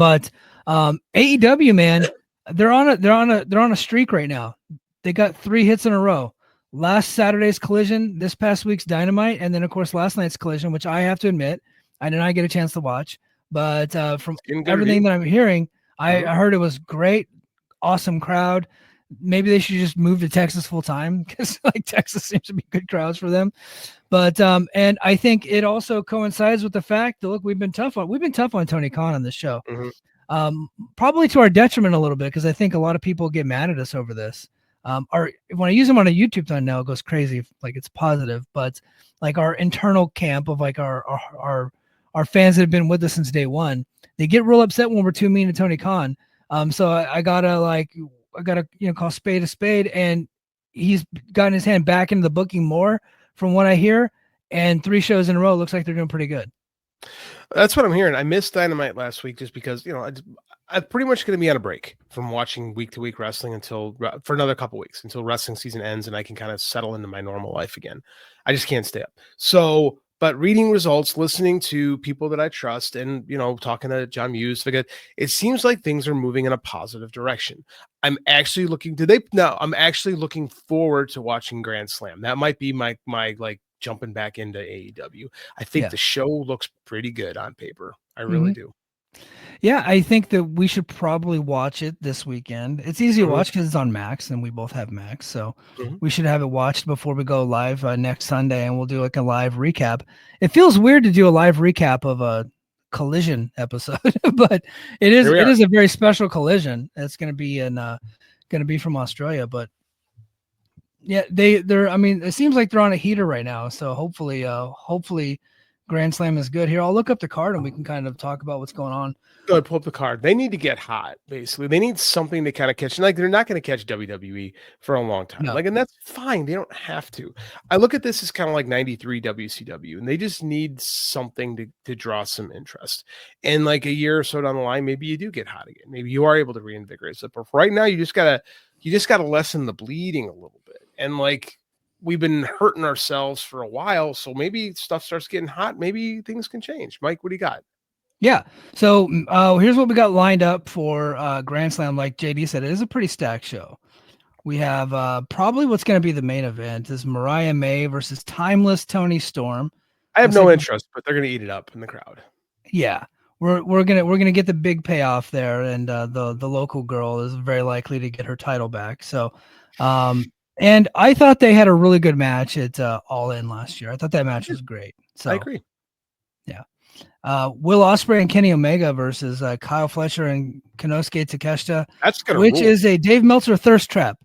But AEW, man, they're on a streak right now. They got 3 hits in a row. Last Saturday's Collision, this past week's Dynamite, and then of course last night's Collision, which I have to admit I did not get a chance to watch. But from everything that I'm hearing, I heard it was great, awesome crowd. Maybe they should just move to Texas full time because like Texas seems to be good crowds for them. But and I think it also coincides with the fact that look, we've been tough on Tony Khan on this show. Probably to our detriment a little bit because I think a lot of people get mad at us over this. When I use him on a YouTube thumbnail, it goes crazy, like it's positive, but like our internal camp of like our fans that have been with us since day one, they get real upset when we're too mean to Tony Khan. So I gotta call spade a spade, and he's gotten his hand back into the booking more from what I hear, and 3 shows in a row looks like they're doing pretty good. That's what I'm hearing. I missed Dynamite last week just because, I'm pretty much going to be on a break from watching week to week wrestling for another couple weeks until wrestling season ends and I can kind of settle into my normal life again. I just can't stay up. So, but reading results, listening to people that I trust and, talking to John Muse, it seems like things are moving in a positive direction. I'm actually looking forward to watching Grand Slam. That might be my like jumping back into AEW. I think the show looks pretty good on paper. I really do. Yeah, I think that we should probably watch it this weekend. It's easy to watch because it's on Max, and we both have Max, so we should have it watched before we go live next Sunday, and we'll do like a live recap. It feels weird to do a live recap of a Collision episode, but it is a very special Collision. It's going to be from Australia, but yeah, they're. I mean, it seems like they're on a heater right now, so hopefully Grand Slam is good here. I'll look up the card and we can kind of talk about what's going on. Go ahead, pull up the card. They need to get hot, basically. They need something to kind of catch. Like, they're not going to catch WWE for a long time. No. And that's fine. They don't have to. I look at this as kind of like 93 WCW, and they just need something to draw some interest. And like a year or so down the line, maybe you do get hot again. Maybe you are able to reinvigorate stuff. But right now, you just gotta lessen the bleeding a little bit. And like, we've been hurting ourselves for a while, so maybe stuff starts getting hot. Maybe things can change. Mike, what do you got? Yeah. So here's what we got lined up for Grand Slam. Like JD said, it is a pretty stacked show. We have probably what's going to be the main event is Mariah May versus Timeless Tony Storm. I have no interest, but they're going to eat it up in the crowd. Yeah. We're gonna get the big payoff there, and the local girl is very likely to get her title back. So and I thought they had a really good match at All In last year. I thought that match was great. So I agree. Yeah. Will Ospreay and Kenny Omega versus Kyle Fletcher and Konosuke Takeshita. That's gonna which rule. Is a Dave Meltzer thirst trap.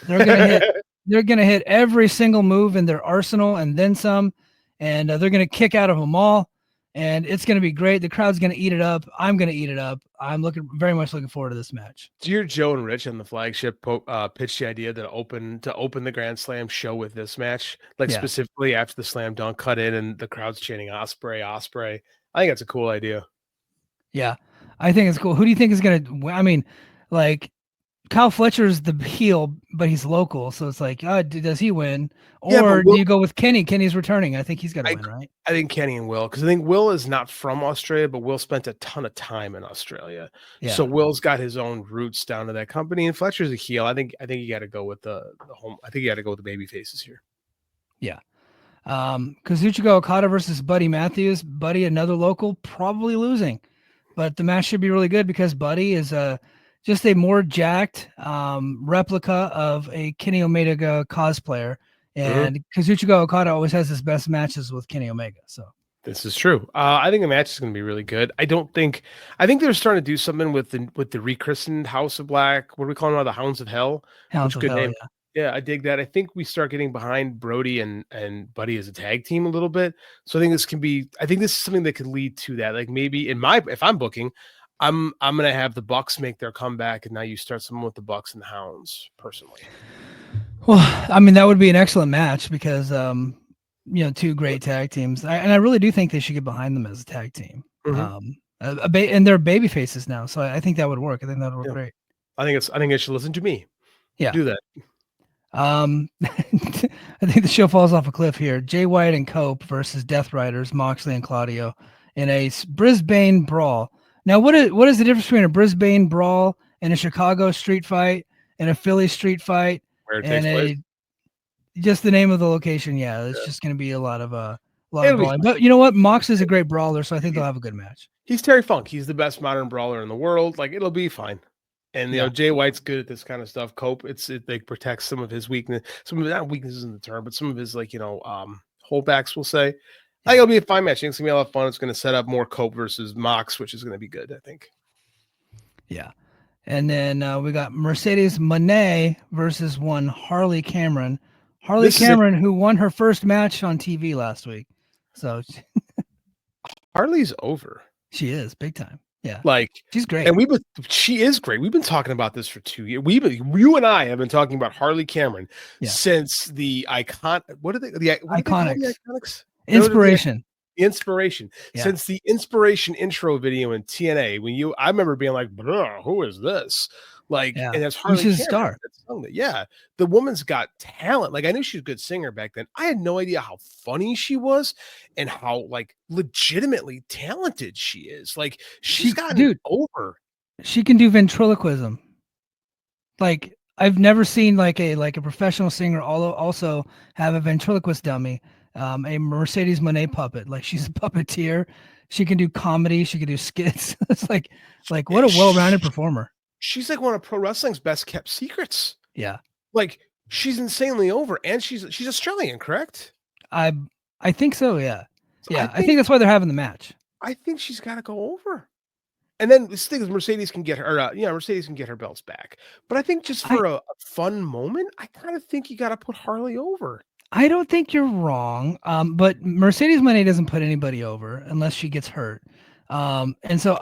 They're gonna hit every single move in their arsenal and then some, and they're gonna kick out of them all, and it's gonna be great. The crowd's gonna eat it up. I'm gonna eat it up. I'm very much looking forward to this match. Dear Joe and Rich on the flagship pitched the idea to open the Grand Slam show with this match, specifically after the slam dunk cut in and the crowd's chanting Ospreay. I think that's a cool idea. Yeah, I think it's cool. Who do you think is going to, I mean, like Kyle Fletcher's the heel, but he's local. So it's like, does he win? Or do you go with Kenny? Kenny's returning. I think he's got to win, right? I think Kenny and Will, because I think Will is not from Australia, but Will spent a ton of time in Australia. Yeah. So Will's got his own roots down to that company, and Fletcher's a heel. I think you got to go with the home. I think you got to go with the baby faces here. Yeah. Kazuchika Okada versus Buddy Matthews. Buddy, another local, probably losing, but the match should be really good because Buddy is just a more jacked replica of a Kenny Omega cosplayer, and Kazuchika Okada always has his best matches with Kenny Omega. So this is true. I think the match is going to be really good. I think they're starting to do something with the rechristened House of Black. What do we call them now? The Hounds of Hell. Hounds of Hell. Name. Yeah. Yeah, I dig that. I think we start getting behind Brody and Buddy as a tag team a little bit. So I think this is something that could lead to that. Like maybe if I'm booking, I'm gonna have the Bucks make their comeback, and now you start someone with the Bucks and the Hounds. Personally, well, I mean that would be an excellent match because two great tag teams, and I really do think they should get behind them as a tag team. And they're baby faces now, so I think that would work. I think that would work great. I think it should listen to me. Yeah, do that. I think the show falls off a cliff here. Jay White and Cope versus Death Riders, Moxley and Claudio in a Brisbane brawl. Now, what is the difference between a Brisbane brawl and a Chicago street fight and a Philly street fight where it and takes place. a just the name of the location? Yeah, it's Yeah. just going to be a lot of It'll be brawling. fun. But you know what? Mox is a great brawler, so I think they'll have a good match. He's Terry Funk. He's the best modern brawler in the world. Like it'll be fine. And Yeah, Jay White's good at this kind of stuff. Cope, it like protects some of his weakness, some of not weaknesses in the term, but some of his holdbacks. We'll say. I think it'll be a fine match. I think it's gonna be a lot of fun. It's gonna set up more Cope versus Mox, which is gonna be good. I think. yeah. And then we got Mercedes Monet versus one Harley Cameron. Harley This is Cameron, who won her first match on TV last week. So Harley's over. she is big time. Yeah. Like She's great. And she is great. We've been talking about this for 2 years. You and I have been talking about Harley Cameron since the icon. What are they? What do they call the Iconics? Inspiration. Inspiration. Yeah. Since the Inspiration intro video in TNA, I remember being like, who is this? Like, Yeah. and that's Harley She's Cameron. a star. Yeah, the woman's got talent. Like, I knew she was a good singer back then. I had no idea how funny she was and how like legitimately talented she is. Like, she's gotten over. She can do ventriloquism. Like I've never seen like a professional singer also have a ventriloquist dummy, a Mercedes Monet puppet. Like she's a puppeteer. She can do comedy. She can do skits. It's like what a well-rounded performer. She's like one of pro wrestling's best kept secrets. Yeah. Like she's insanely over, and she's Australian, correct? I think so. Yeah. Yeah. I think that's why they're having the match. I think she's got to go over. And then this thing is Mercedes can get her, Mercedes can get her belts back. But I think just for a fun moment, I kind of think you got to put Harley over. I don't think you're wrong. But Mercedes Moné doesn't put anybody over unless she gets hurt. And so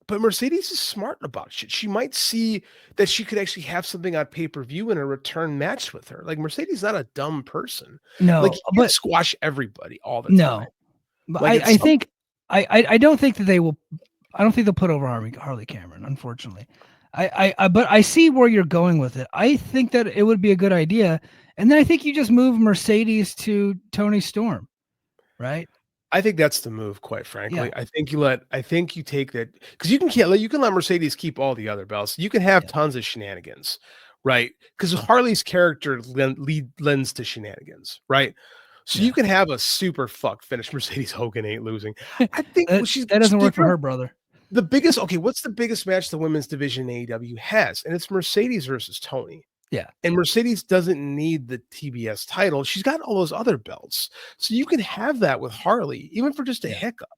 but Mercedes is smart about shit. She might see that she could actually have something on pay-per-view in a return match with her. Like Mercedes is not a dumb person. No, like you can't squash everybody all the time. But like I think I don't think that they will. I don't think they'll put over Harley Cameron, unfortunately. But I see where you're going with it. I think that it would be a good idea, and then I think you just move Mercedes to Tony Storm, right? I think that's the move, quite frankly. Yeah. I think you take that because you can let Mercedes keep all the other belts. You can have tons of shenanigans, right? Because Harley's character lends to shenanigans, right? So you can have a super fuck finish. Mercedes Hogan ain't losing. I think that doesn't work for her, brother. What's the biggest match the women's division in AEW has? And it's Mercedes versus Tony. Yeah. And Mercedes doesn't need the TBS title. She's got all those other belts. So you can have that with Harley, even for just a hiccup.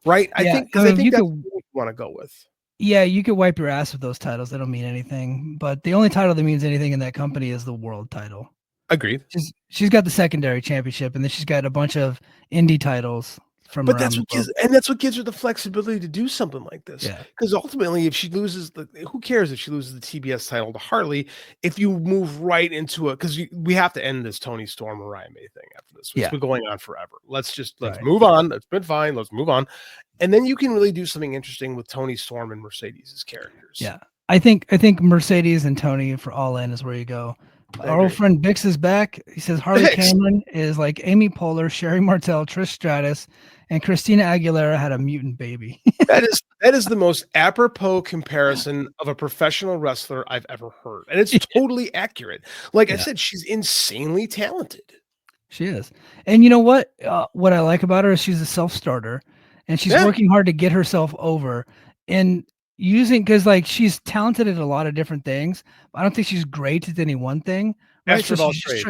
Right? I think that's what you want to go with. Yeah, you could wipe your ass with those titles. They don't mean anything. But the only title that means anything in that company is the world title. Agreed. She's got the secondary championship, and then she's got a bunch of indie titles from but that's what gives her the flexibility to do something like this. Yeah. Because ultimately, if she loses who cares if she loses the TBS title to Harley? If you move right into it, because we have to end this Tony Storm Mariah May thing after this. It's been going on forever. Let's move on. It's been fine. Let's move on, and then you can really do something interesting with Tony Storm and Mercedes' characters. Yeah, I think Mercedes and Tony for All In is where you go. Our old friend Bix is back. He says Harley Cameron is like Amy Poehler, Sherry Martel, Trish Stratus, and Christina Aguilera had a mutant baby. that is the most apropos comparison of a professional wrestler I've ever heard. And it's totally accurate. Like I said, she's insanely talented. She is. And you know what? What I like about her is she's a self-starter and she's working hard to get herself over. And because like she's talented at a lot of different things. I don't think she's great at any one thing. Right? Master of all trades.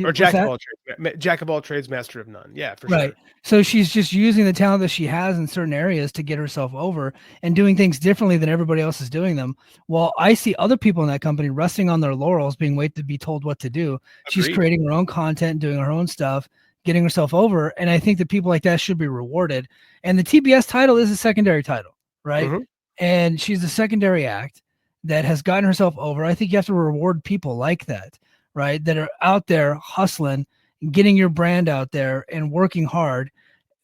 Or jack of all trades. Jack of all trades, master of none. Yeah, for sure. So she's just using the talent that she has in certain areas to get herself over and doing things differently than everybody else is doing them. While I see other people in that company resting on their laurels, being waiting to be told what to do. She's creating her own content, doing her own stuff, getting herself over. And I think that people like that should be rewarded. And the TBS title is a secondary title, right? Mm-hmm. And she's a secondary act that has gotten herself over. I think you have to reward people like that, right? That are out there hustling, getting your brand out there and working hard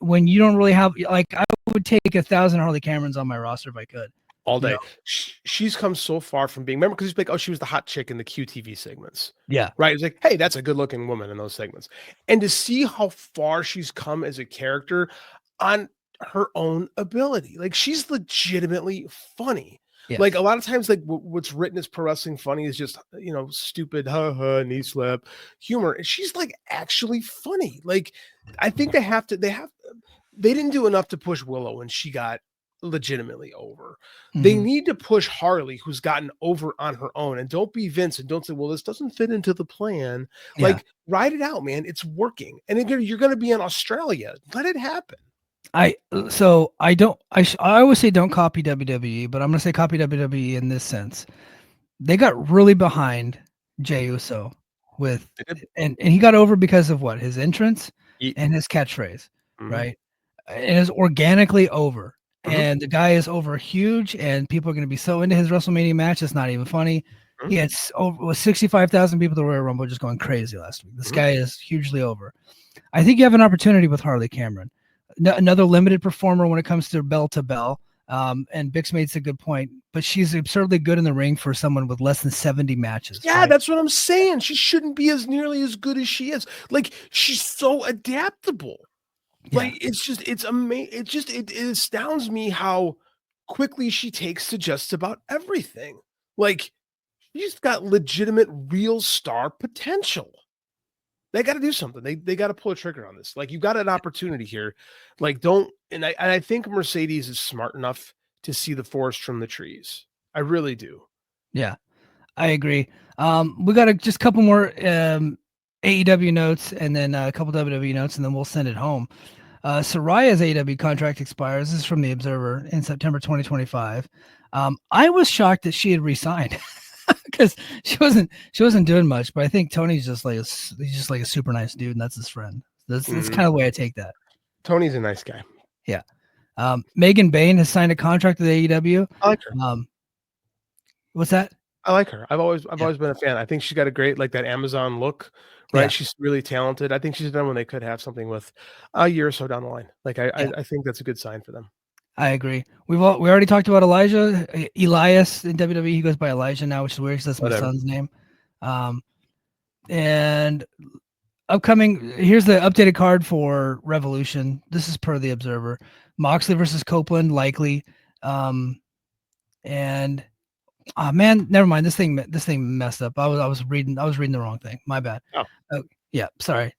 when you don't really have, like, I would take 1,000 Harley Camerons on my roster if I could. All day. You know? She's come so far from being, remember, because he's like, oh, she was the hot chick in the QTV segments. Yeah. Right. It's like, hey, that's a good looking woman in those segments. And to see how far she's come as a character her own ability. Like, she's legitimately funny. Yes. Like, a lot of times, like, what's written as pro wrestling funny is just, stupid, ha ha, knee slap humor. And she's like actually funny. Like, I think they didn't do enough to push Willow when she got legitimately over. They need to push Harley, who's gotten over on her own. And don't be Vince and don't say, well, this doesn't fit into the plan. Yeah. Like, ride it out, man. It's working. And then you're going to be in Australia. Let it happen. I always say don't copy WWE, but I'm gonna say copy WWE in this sense. They got really behind Jey Uso and he got over because of what? His entrance and his catchphrase, right? It is organically over. And the guy is over huge, and people are going to be so into his WrestleMania match. It's not even funny. He had over 65,000 people at the Royal Rumble just going crazy last week. This guy is hugely over. I think you have an opportunity with Harley Cameron, another limited performer when it comes to bell to bell. And Bix made a good point, but she's absurdly good in the ring for someone with less than 70 matches. Yeah, right? That's what I'm saying. She shouldn't be as nearly as good as she is. Like, she's so adaptable. Yeah. Like, it's amazing. It astounds me how quickly she takes to just about everything. Like, she's got legitimate real star potential. They got to do something. They got to pull a trigger on this. Like, you got an opportunity here. Like, I think Mercedes is smart enough to see the forest from the trees. I really do. Yeah, I agree. We got just a couple more AEW notes and then a couple WWE notes, and then we'll send it home. Soraya's AEW contract expires. This is from the Observer in September 2025. I was shocked that she had resigned because she wasn't doing much. But I think Tony's just like he's just like a super nice dude, and that's his friend. That's kind of the way I take that. Tony's a nice guy. Yeah. Megan Bain has signed a contract with AEW. I like her. What's that? I like her. I've always been a fan. I think she's got a great, like, that Amazon look, right? Yeah. She's really talented. I think she's done when they could have something with a year or so down the line. Like, I think that's a good sign for them. I agree. We already talked about Elias in WWE. He goes by Elijah now, which is weird because that's my son's name. And upcoming, here's the updated card for Revolution. This is per the Observer. Moxley versus Copeland, likely. And man, never mind. This thing messed up. I was reading the wrong thing. My bad. Oh. Yeah, sorry.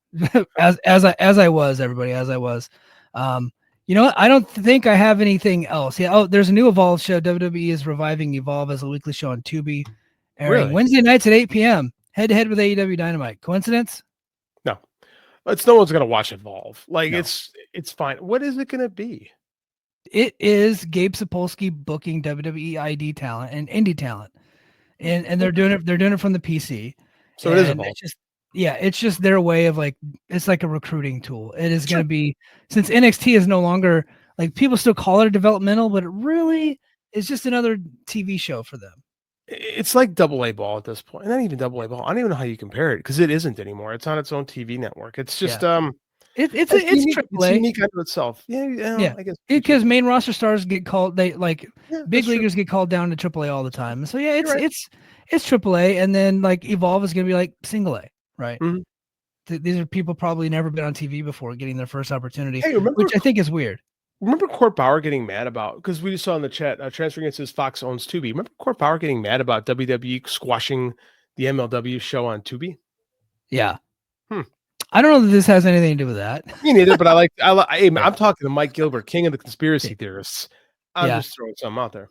as I was, everybody, as I was. You know what? I don't think I have anything else. Yeah. Oh, there's a new Evolve show. WWE is reviving Evolve as a weekly show on Tubi, airing Wednesday nights at 8 p.m. head to head with AEW Dynamite. Coincidence? No. No one's gonna watch Evolve. Like, no. It's fine. What is it gonna be? It is Gabe Sapolsky booking WWE ID talent and indie talent, and they're doing it. They're doing it from the PC. So it is Evolve. It's just their way of, like, it's like a recruiting tool. It is going to be, since NXT is no longer, like, people still call it a developmental, but it really is just another TV show for them. It's like AA ball at this point. Not even AA ball. I don't even know how you compare it, because it isn't anymore. It's on its own TV network. It's just it's unique, AAA. It's unique unto itself. Yeah. I guess because main roster stars get called. They big leaguers get called down to AAA all the time. So yeah, it's AAA, and then, like, Evolve is going to be like single A. Right. These are people probably never been on TV before getting their first opportunity, which I think is weird. Remember Court Bauer getting mad about, because we just saw in the chat, Transferring It says Fox owns Tubi. Remember Court Bauer getting mad about WWE squashing the MLW show on Tubi? Yeah. I don't know that this has anything to do with that. Me neither, but I'm talking to Mike Gilbert, king of the conspiracy theorists. I'm just throwing something out there.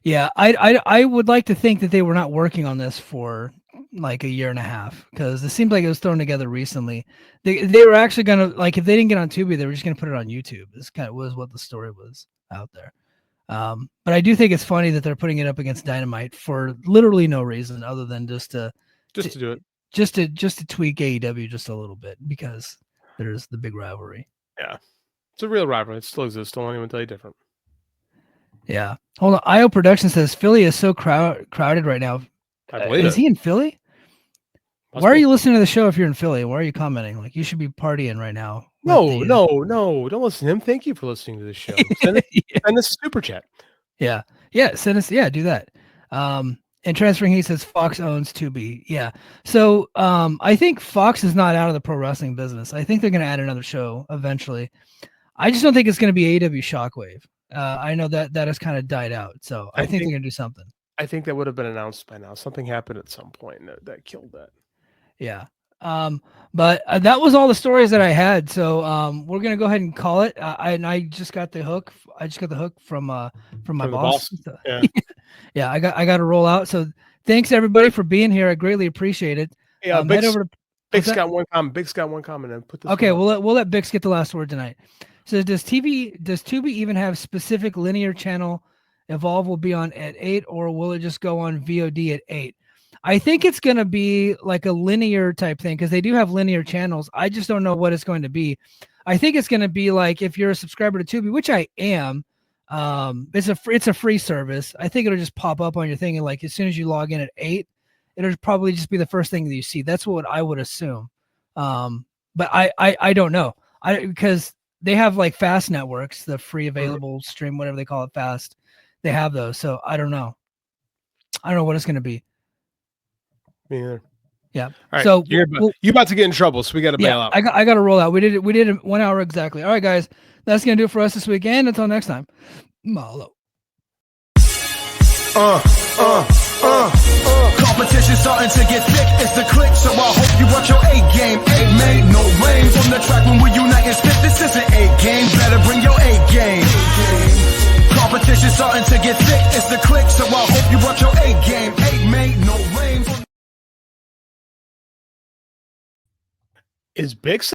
Yeah, I would like to think that they were not working on this for like a year and a half, because it seemed like it was thrown together recently. They were actually gonna, like, if they didn't get on Tubi, they were just gonna put it on YouTube. This kind of was what the story was out there. But I do think it's funny that they're putting it up against Dynamite for literally no reason other than just to do it, just to tweak AEW just a little bit, because there's the big rivalry. Yeah, it's a real rivalry. It still exists. Don't let anyone tell you different. Yeah. Hold on. IO Production says Philly is so crowded right now. I believe is he in Philly? Why are you listening to the show if you're in Philly? Why are you commenting? Like, you should be partying right now. No. Don't listen to him. Thank you for listening to the show. Send us a super chat. Yeah. Send us. Yeah, do that. And Transferring, he says Fox owns Tubi. Yeah. So I think Fox is not out of the pro wrestling business. I think they're going to add another show eventually. I just don't think it's going to be AEW Shockwave. I know that has kind of died out, so I think they're going to do something. I think that would have been announced by now. Something happened at some point that killed that. Yeah. But that was all the stories that I had. So we're gonna go ahead and call it. I just got the hook. I just got the hook from my boss. So, yeah. Yeah. I got to roll out. So thanks everybody for being here. I greatly appreciate it. Yeah. Head over to Big's got one comment. Big's got one comment. And put this. Okay, we'll let Bix get the last word tonight. So does Tubi even have specific linear channel Evolve will be on at 8, or will it just go on VOD at 8? I think it's going to be like a linear type thing because they do have linear channels. I just don't know what it's going to be. I think it's going to be like if you're a subscriber to Tubi, which I am. It's a free service. I think it'll just pop up on your thing, and like as soon as you log in at 8, it'll probably just be the first thing that you see. That's what I would assume. But I don't know. Because they have like fast networks, the free available stream, whatever they call it, fast. They have those, so I don't know. I don't know what it's going to be. Me either. Yeah. All right. So you're about to get in trouble, so we got to bail out. I got to roll out. We did it 1 hour exactly. All right, guys. That's going to do it for us this weekend. Until next time. Mahalo. Competition starting to get thick, it's the click, so I hope you watch your A game. Ain't made no rain from the track when we unite and spit. This isn't A game, better bring your A game. Competition starting to get thick, it's the click, so I hope you watch your A game. Ain't made no rain from... Is Big